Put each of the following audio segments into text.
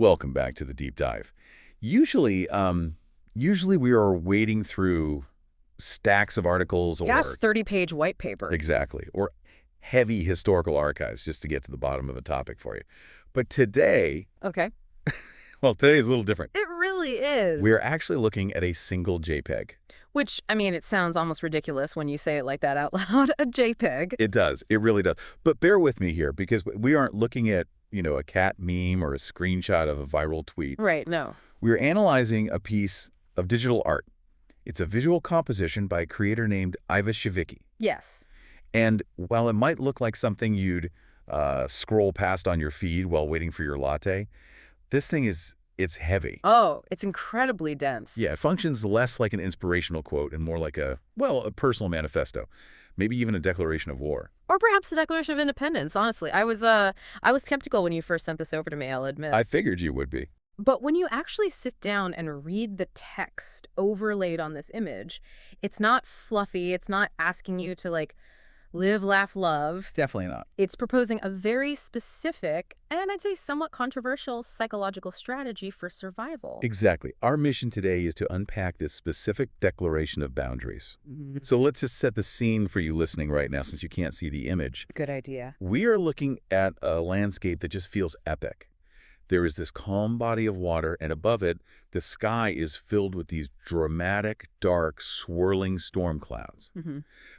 Welcome back to the deep dive. Usually, usually we are wading through stacks of articles Yes, or 30-page white paper. exactly, or heavy historical archives just to get to the bottom of a topic for you. But today, Okay. well, today is a little different. It really is. We're actually looking at a single JPEG. Which, I mean, it sounds almost ridiculous when you say it like that out loud. A JPEG. It does. It really does. But bear with me here because we aren't looking at, a cat meme or a screenshot of a viral tweet. Right, no. We're analyzing a piece of digital art. It's a visual composition by a creator named Iva Shevicki. Yes. And while it might look like something you'd scroll past on your feed while waiting for your latte, this thing it's heavy. Oh, it's incredibly dense. Yeah, it functions less like an inspirational quote and more like a personal manifesto, maybe even a declaration of war. Or perhaps a Declaration of Independence, honestly. I was skeptical when you first sent this over to me, I'll admit. I figured you would be. But when you actually sit down and read the text overlaid on this image, it's not fluffy. It's not asking you to, live, laugh, love. Definitely not. It's proposing a very specific and I'd say somewhat controversial psychological strategy for survival. Exactly. Our mission today is to unpack this specific declaration of boundaries. So let's just set the scene for you listening right now since you can't see the image. Good idea. We are looking at a landscape that just feels epic. There is this calm body of water, and above it, the sky is filled with these dramatic, dark, swirling storm clouds.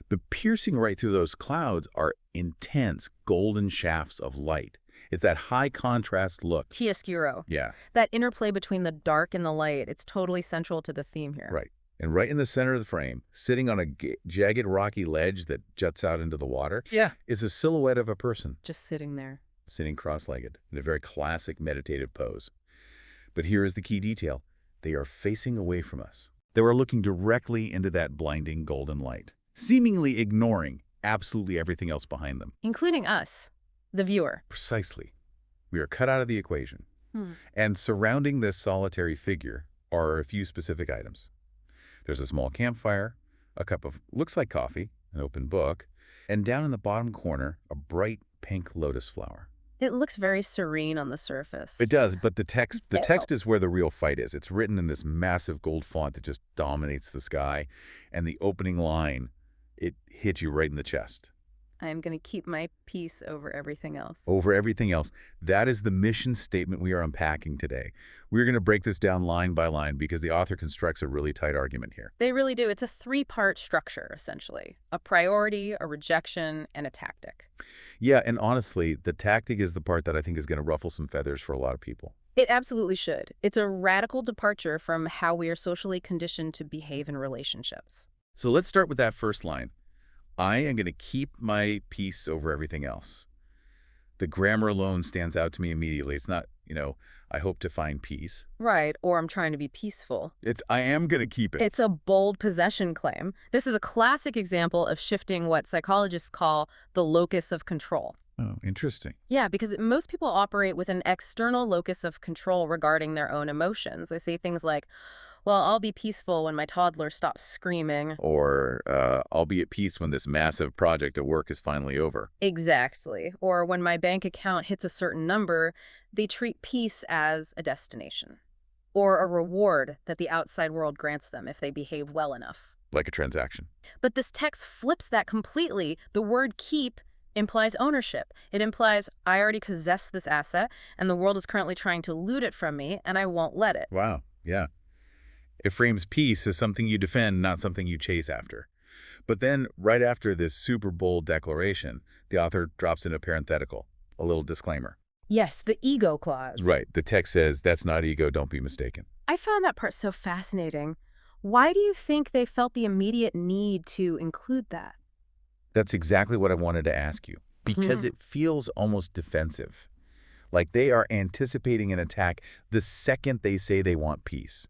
But piercing right through those clouds are intense golden shafts of light. It's that high contrast look. Chiaroscuro. Yeah, That interplay between the dark and the light, it's totally central to the theme here. right. And right in the center of the frame, sitting on a jagged rocky ledge that juts out into the water, Yeah. is a silhouette of a person Just sitting there. sitting cross-legged in a very classic meditative pose. But here is the key detail. They are facing away from us. They are looking directly into that blinding golden light, seemingly ignoring absolutely everything else behind them. Including us, the viewer. Precisely. We are cut out of the equation. Hmm. And surrounding this solitary figure are a few specific items. There's a small campfire, a cup of looks like coffee, an open book, and down in the bottom corner, a bright pink lotus flower. It looks very serene on the surface. It does, but the text Yeah. is where the real fight is. It's written in this massive gold font that just dominates the sky, and the opening line, it hits you right in the chest. I am going to keep my peace over everything else. Over everything else, that is the mission statement we are unpacking today. We're going to break this down line by line because the author constructs a really tight argument here. They really do. It's a three-part structure, essentially. A priority, a rejection, and a tactic. Yeah, and honestly, the tactic is the part that I think is going to ruffle some feathers for a lot of people. It absolutely should. It's a radical departure from how we are socially conditioned to behave in relationships. So let's start with that first line. I am going to keep my peace over everything else. The grammar alone stands out to me immediately. It's not, I hope to find peace. Right, or I'm trying to be peaceful. It's, I am going to keep it. It's a bold possession claim. This is a classic example of shifting what psychologists call the locus of control. Oh, interesting. Yeah, because most people operate with an external locus of control regarding their own emotions. They say things like, well, I'll be peaceful when my toddler stops screaming. Or I'll be at peace when this massive project at work is finally over. Exactly. Or when my bank account hits a certain number, they treat peace as a destination. Or a reward that the outside world grants them if they behave well enough. Like a transaction. But this text flips that completely. The word keep implies ownership. It implies I already possess this asset, and the world is currently trying to loot it from me, and I won't let it. Wow, yeah. It frames peace as something you defend, not something you chase after. But then, right after this super bold declaration, the author drops in a parenthetical, a little disclaimer. Yes, the ego clause. Right, the text says, that's not ego, don't be mistaken. I found that part so fascinating. Why do you think they felt the immediate need to include that? That's exactly what I wanted to ask you, because it feels almost defensive. Like they are anticipating an attack the second they say they want peace.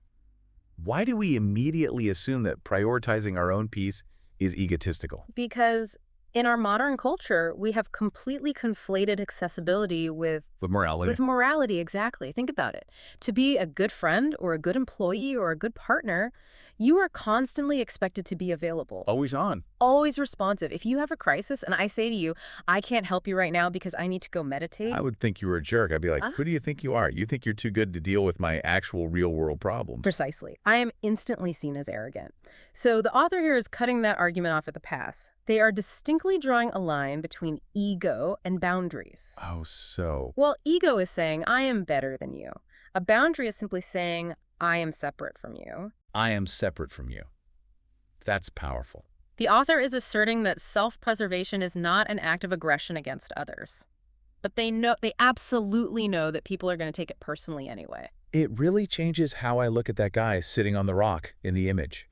Why do we immediately assume that prioritizing our own peace is egotistical? Because in our modern culture, we have completely conflated accessibility with morality. With morality, exactly. Think about it. To be a good friend or a good employee or a good partner, You are constantly expected to be available, Always on. always responsive. If you have a crisis and I say to you, I can't help you right now because I need to go meditate. I would think you were a jerk. I'd be like, Huh? who do you think you are? You think you're too good to deal with my actual real-world problems. Precisely. I am instantly seen as arrogant. So the author here is cutting that argument off at the pass. They are distinctly drawing a line between ego and boundaries. Oh, so. Well, ego is saying, I am better than you. A boundary is simply saying, I am separate from you. I am separate from you. That's powerful. The author is asserting that self-preservation is not an act of aggression against others. But they absolutely know that people are going to take it personally anyway. It really changes how I look at that guy sitting on the rock in the image.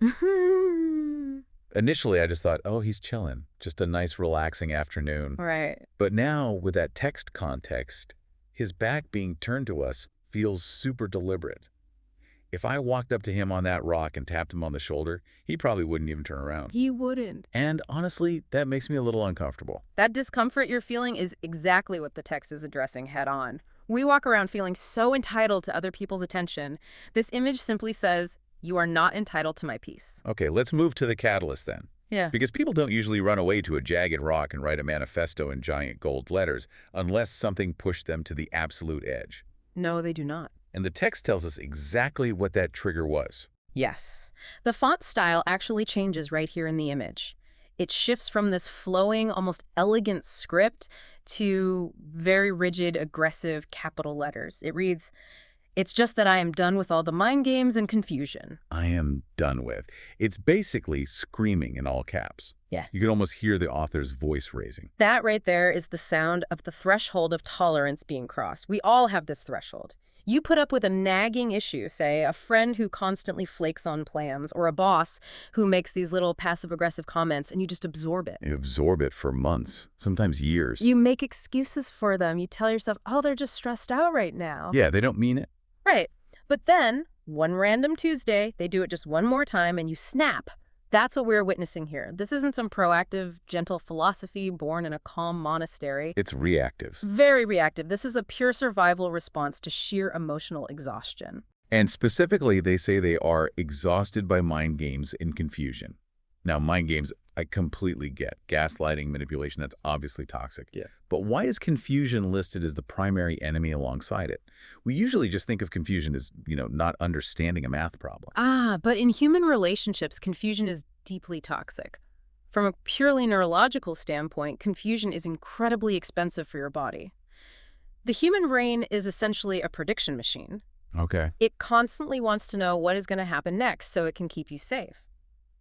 Initially, I just thought, oh, he's chilling. Just a nice, relaxing afternoon. Right. But now, with that text context, his back being turned to us feels super deliberate. If I walked up to him on that rock and tapped him on the shoulder, he probably wouldn't even turn around. He wouldn't. And honestly, that makes me a little uncomfortable. That discomfort you're feeling is exactly what the text is addressing head on. We walk around feeling so entitled to other people's attention. This image simply says, you are not entitled to my peace. Okay, let's move to the catalyst then. Yeah. Because people don't usually run away to a jagged rock and write a manifesto in giant gold letters unless something pushed them to the absolute edge. No, they do not. And the text tells us exactly what that trigger was. Yes. The font style actually changes right here in the image. It shifts from this flowing, almost elegant script to very rigid, aggressive capital letters. It reads, "It's just that I am done with all the mind games and confusion." I am done with. It's basically screaming in all caps. Yeah. You can almost hear the author's voice raising. That right there is the sound of the threshold of tolerance being crossed. We all have this threshold. You put up with a nagging issue, say a friend who constantly flakes on plans, or a boss who makes these little passive-aggressive comments, and you just absorb it. You absorb it for months, sometimes years. You make excuses for them. You tell yourself, oh, they're just stressed out right now. Yeah, they don't mean it. Right. But then, one random Tuesday, they do it just one more time, and you snap. That's what we're witnessing here. This isn't some proactive, gentle philosophy born in a calm monastery. It's reactive. Very reactive. This is a pure survival response to sheer emotional exhaustion. And specifically, they say they are exhausted by mind games and confusion. Now, mind games, I completely get. Gaslighting, manipulation, that's obviously toxic. Yeah. But why is confusion listed as the primary enemy alongside it? We usually just think of confusion as, not understanding a math problem. But in human relationships, confusion is deeply toxic. From a purely neurological standpoint, confusion is incredibly expensive for your body. The human brain is essentially a prediction machine. Okay. It constantly wants to know what is going to happen next so it can keep you safe.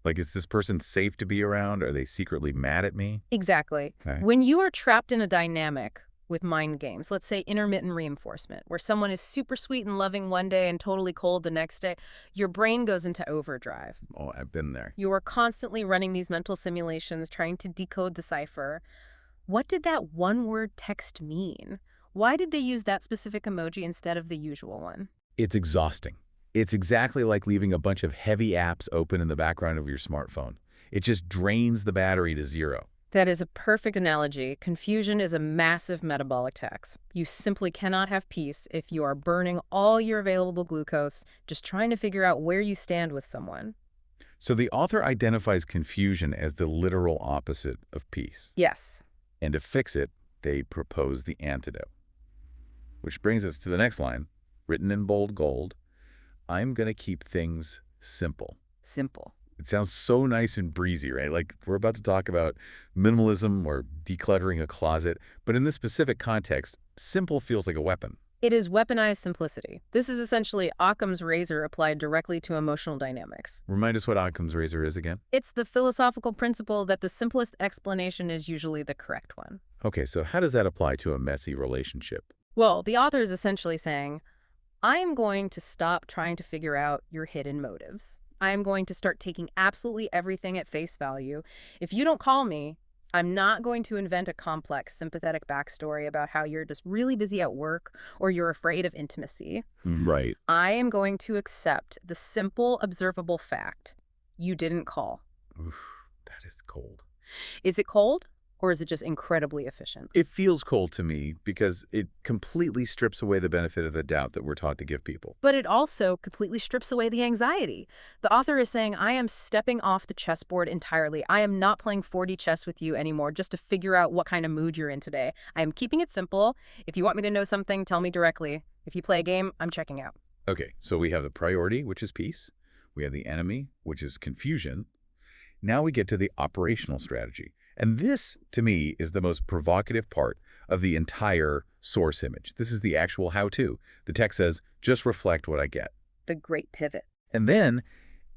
Like, is this person safe to be around? Are they secretly mad at me? Exactly. Okay. When you are trapped in a dynamic with mind games, let's say intermittent reinforcement, where someone is super sweet and loving one day and totally cold the next day, your brain goes into overdrive. Oh, I've been there. You are constantly running these mental simulations, trying to decode the cipher. What did that one-word text mean? Why did they use that specific emoji instead of the usual one? It's exhausting. It's exactly like leaving a bunch of heavy apps open in the background of your smartphone. It just drains the battery to zero. That is a perfect analogy. Confusion is a massive metabolic tax. You simply cannot have peace if you are burning all your available glucose, just trying to figure out where you stand with someone. So the author identifies confusion as the literal opposite of peace. Yes. And to fix it, they propose the antidote. Which brings us to the next line, written in bold gold. I'm going to keep things simple. Simple. It sounds so nice and breezy, right? Like we're about to talk about minimalism or decluttering a closet. But in this specific context, simple feels like a weapon. It is weaponized simplicity. This is essentially Occam's razor applied directly to emotional dynamics. Remind us what Occam's razor is again. It's the philosophical principle that the simplest explanation is usually the correct one. Okay, so how does that apply to a messy relationship? Well, the author is essentially saying, I am going to stop trying to figure out your hidden motives. I am going to start taking absolutely everything at face value. If you don't call me, I'm not going to invent a complex, sympathetic backstory about how you're just really busy at work or you're afraid of intimacy. Right. I am going to accept the simple, observable fact. You didn't call. Oof, that is cold. Is it cold? Or is it just incredibly efficient? It feels cold to me because it completely strips away the benefit of the doubt that we're taught to give people. But it also completely strips away the anxiety. The author is saying, I am stepping off the chessboard entirely. I am not playing 4D chess with you anymore just to figure out what kind of mood you're in today. I am keeping it simple. If you want me to know something, tell me directly. If you play a game, I'm checking out. Okay, so we have the priority, which is peace. We have the enemy, which is confusion. Now we get to the operational strategy. And this, to me, is the most provocative part of the entire source image. This is the actual how-to. The text says, just reflect what I get. The great pivot. And then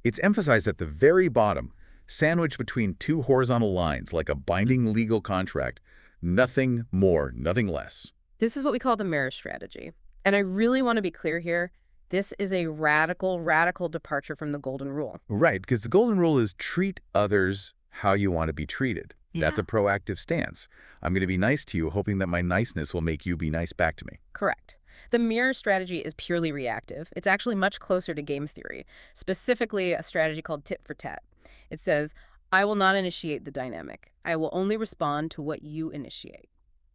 it's emphasized at the very bottom, sandwiched between two horizontal lines like a binding legal contract. Nothing more, nothing less. This is what we call the mirror strategy. And I really want to be clear here. This is a radical, radical departure from the golden rule. Right, because the golden rule is treat others how you want to be treated. That's a proactive stance. I'm going to be nice to you, hoping that my niceness will make you be nice back to me. Correct. The mirror strategy is purely reactive. It's actually much closer to game theory, specifically a strategy called tit for tat. It says, I will not initiate the dynamic. I will only respond to what you initiate.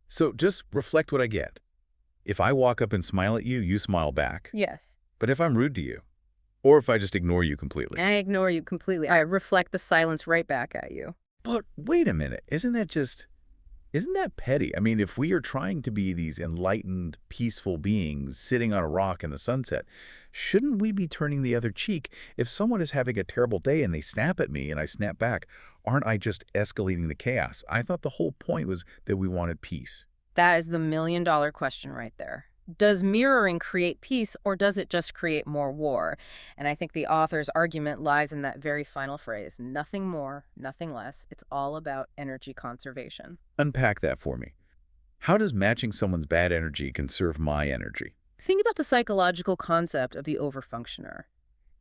So just reflect what I get. If I walk up and smile at you, you smile back. Yes. But if I'm rude to you, or if I just ignore you completely. I ignore you completely. I reflect the silence right back at you. But wait a minute, isn't that petty? I mean, if we are trying to be these enlightened, peaceful beings sitting on a rock in the sunset, shouldn't we be turning the other cheek? If someone is having a terrible day and they snap at me and I snap back, aren't I just escalating the chaos? I thought the whole point was that we wanted peace. That is the million-dollar question right there. Does mirroring create peace, or does it just create more war? And I think the author's argument lies in that very final phrase. Nothing more, nothing less. It's all about energy conservation. Unpack that for me. How does matching someone's bad energy conserve my energy? Think about the psychological concept of the overfunctioner.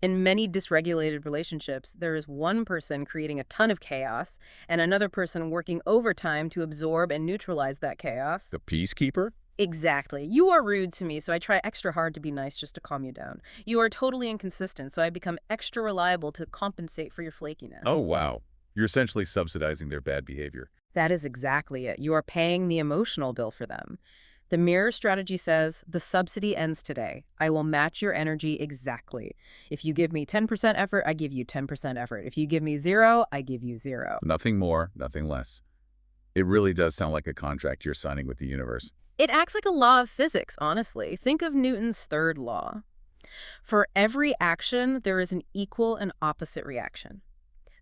In many dysregulated relationships, there is one person creating a ton of chaos and another person working overtime to absorb and neutralize that chaos. The peacekeeper? Exactly. You are rude to me, so I try extra hard to be nice just to calm you down. You are totally inconsistent, so I become extra reliable to compensate for your flakiness. Oh, wow. You're essentially subsidizing their bad behavior. That is exactly it. You are paying the emotional bill for them. The mirror strategy says, the subsidy ends today. I will match your energy exactly. If you give me 10% effort, I give you 10% effort. If you give me 0, I give you 0. Nothing more, nothing less. It really does sound like a contract you're signing with the universe. It acts like a law of physics, honestly. Think of Newton's third law. For every action, there is an equal and opposite reaction.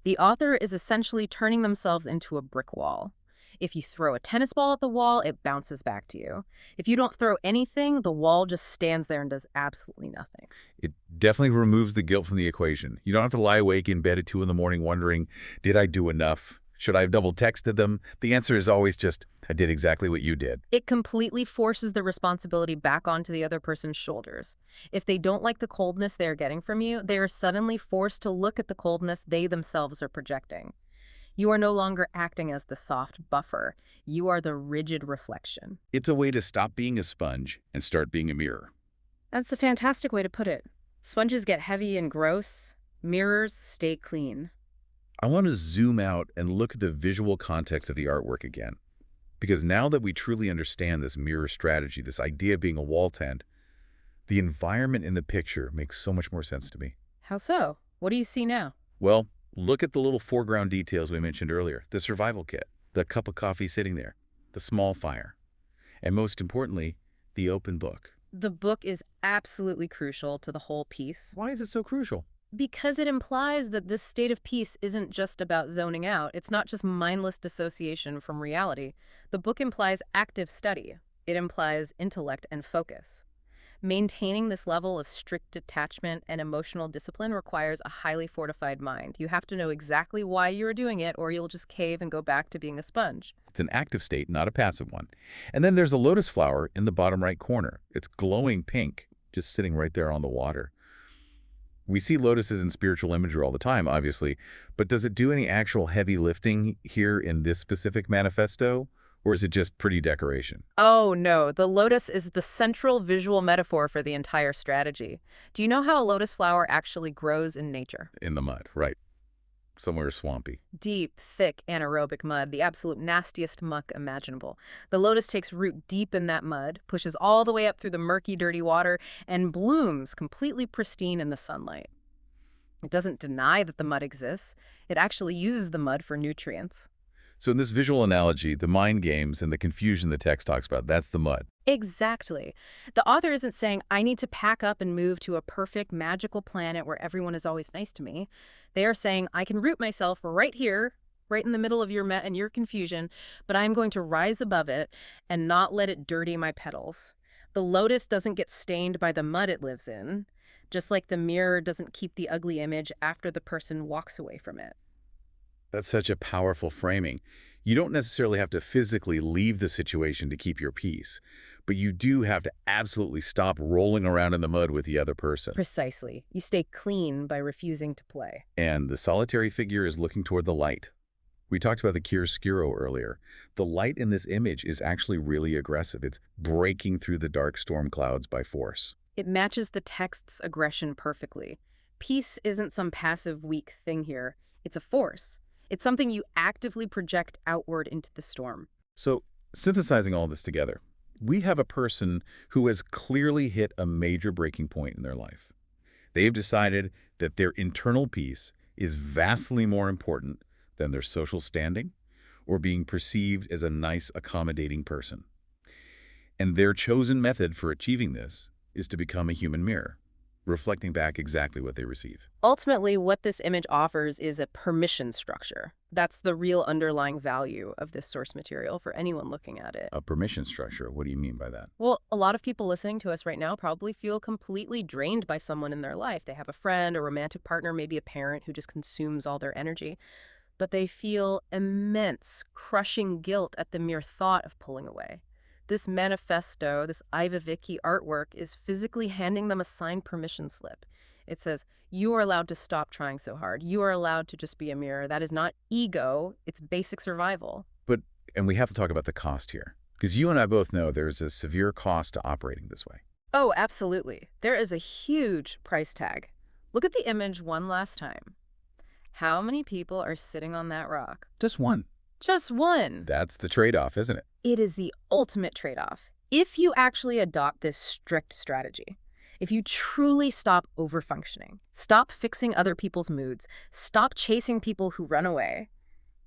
The author is essentially turning themselves into a brick wall. If you throw a tennis ball at the wall, it bounces back to you. If you don't throw anything, the wall just stands there and does absolutely nothing. It definitely removes the guilt from the equation. You don't have to lie awake in bed at 2 in the morning wondering, did I do enough? Should I have double texted them? The answer is always just, I did exactly what you did. It completely forces the responsibility back onto the other person's shoulders. If they don't like the coldness they are getting from you, they are suddenly forced to look at the coldness they themselves are projecting. You are no longer acting as the soft buffer. You are the rigid reflection. It's a way to stop being a sponge and start being a mirror. That's a fantastic way to put it. Sponges get heavy and gross. Mirrors stay clean. I want to zoom out and look at the visual context of the artwork again. Because now that we truly understand this mirror strategy, this idea of being a wall tent, the environment in the picture makes so much more sense to me. How so? What do you see now? Well, look at the little foreground details we mentioned earlier. The survival kit, the cup of coffee sitting there, the small fire, and most importantly, the open book. The book is absolutely crucial to the whole piece. Why is it so crucial? Because it implies that this state of peace isn't just about zoning out. It's not just mindless dissociation from reality. The book implies active study. It implies intellect and focus. Maintaining this level of strict detachment and emotional discipline requires a highly fortified mind. You have to know exactly why you're doing it, or you'll just cave and go back to being a sponge. It's an active state, not a passive one. And then there's a lotus flower in the bottom right corner. It's glowing pink, just sitting right there on the water. We see lotuses in spiritual imagery all the time, obviously, but does it do any actual heavy lifting here in this specific manifesto, or is it just pretty decoration? Oh no, the lotus is the central visual metaphor for the entire strategy. Do you know how a lotus flower actually grows in nature? In the mud, right. somewhere swampy. Deep, thick, anaerobic mud, the absolute nastiest muck imaginable. The lotus takes root deep in that mud, pushes all the way up through the murky, dirty water, and blooms completely pristine in the sunlight. It doesn't deny that the mud exists. It actually uses the mud for nutrients. So in this visual analogy, the mind games and the confusion the text talks about, that's the mud. Exactly. The author isn't saying, I need to pack up and move to a perfect, magical planet where everyone is always nice to me. They are saying, I can root myself right here, right in the middle of your and your confusion, but I'm going to rise above it and not let it dirty my petals. The lotus doesn't get stained by the mud it lives in, just like the mirror doesn't keep the ugly image after the person walks away from it. That's such a powerful framing. You don't necessarily have to physically leave the situation to keep your peace, but you do have to absolutely stop rolling around in the mud with the other person. Precisely. You stay clean by refusing to play. And the solitary figure is looking toward the light. We talked about the chiaroscuro earlier. The light in this image is actually really aggressive. It's breaking through the dark storm clouds by force. It matches the text's aggression perfectly. Peace isn't some passive, weak thing here. It's a force. It's something you actively project outward into the storm. So, synthesizing all this together, we have a person who has clearly hit a major breaking point in their life. They have decided that their internal peace is vastly more important than their social standing or being perceived as a nice, accommodating person. And their chosen method for achieving this is to become a human mirror, reflecting back exactly what they receive. Ultimately, what this image offers is a permission structure. That's the real underlying value of this source material for anyone looking at it. A permission structure, what do you mean by that? Well, a lot of people listening to us right now probably feel completely drained by someone in their life. They have a friend, a romantic partner, maybe a parent who just consumes all their energy. But they feel immense, crushing guilt at the mere thought of pulling away. This manifesto, this Iva Vicky artwork, is physically handing them a signed permission slip. It says, you are allowed to stop trying so hard. You are allowed to just be a mirror. That is not ego. It's basic survival. And we have to talk about the cost here, because you and I both know there's a severe cost to operating this way. Oh, absolutely. There is a huge price tag. Look at the image one last time. How many people are sitting on that rock? Just one. Just one. That's the trade-off, isn't it? It is the ultimate trade-off. If you actually adopt this strict strategy, if you truly stop overfunctioning, stop fixing other people's moods, stop chasing people who run away,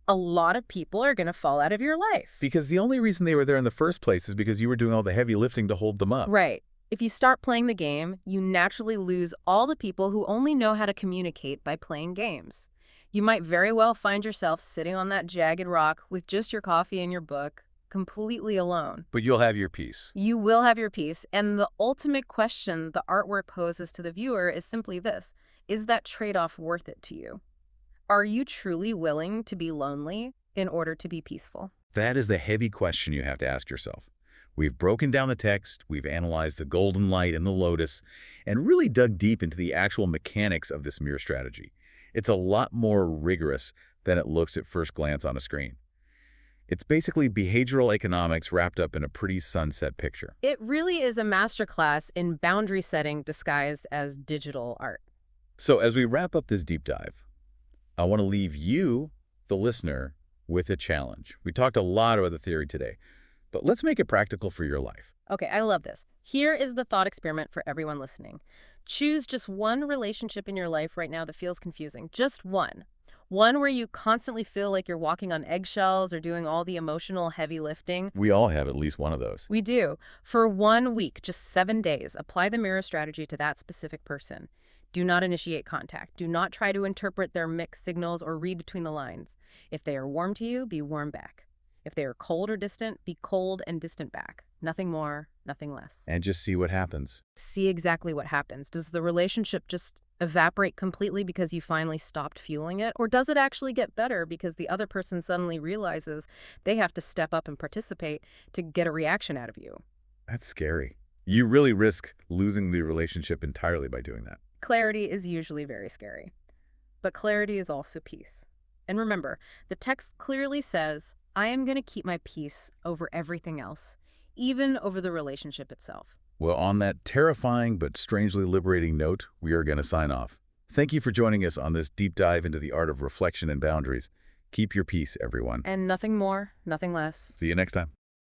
a lot of people are going to fall out of your life. Because the only reason they were there in the first place is because you were doing all the heavy lifting to hold them up. Right. If you start playing the game, you naturally lose all the people who only know how to communicate by playing games. You might very well find yourself sitting on that jagged rock with just your coffee and your book, completely alone. But you'll have your peace. You will have your peace, and the ultimate question the artwork poses to the viewer is simply this: is that trade-off worth it to you? Are you truly willing to be lonely in order to be peaceful? That is the heavy question you have to ask yourself. We've broken down the text, we've analyzed the golden light and the lotus, and really dug deep into the actual mechanics of this mirror strategy. It's a lot more rigorous than it looks at first glance on a screen. It's basically behavioral economics wrapped up in a pretty sunset picture. It really is a masterclass in boundary setting disguised as digital art. So as we wrap up this deep dive, I want to leave you, the listener, with a challenge. We talked a lot about the theory today, but let's make it practical for your life. Okay, I love this. Here is the thought experiment for everyone listening. Choose just one relationship in your life right now that feels confusing. Just one. One where you constantly feel like you're walking on eggshells or doing all the emotional heavy lifting. We all have at least one of those. We do. For 1 week, just 7 days, apply the mirror strategy to that specific person. Do not initiate contact. Do not try to interpret their mixed signals or read between the lines. If they are warm to you, be warm back. If they are cold or distant, be cold and distant back. Nothing more, nothing less. And just see what happens. See exactly what happens. Does the relationship just evaporate completely because you finally stopped fueling it? Or does it actually get better because the other person suddenly realizes they have to step up and participate to get a reaction out of you? That's scary. You really risk losing the relationship entirely by doing that. Clarity is usually very scary. But clarity is also peace. And remember, the text clearly says, I am going to keep my peace over everything else, even over the relationship itself. Well, on that terrifying but strangely liberating note, we are going to sign off. Thank you for joining us on this deep dive into the art of reflection and boundaries. Keep your peace, everyone. And nothing more, nothing less. See you next time.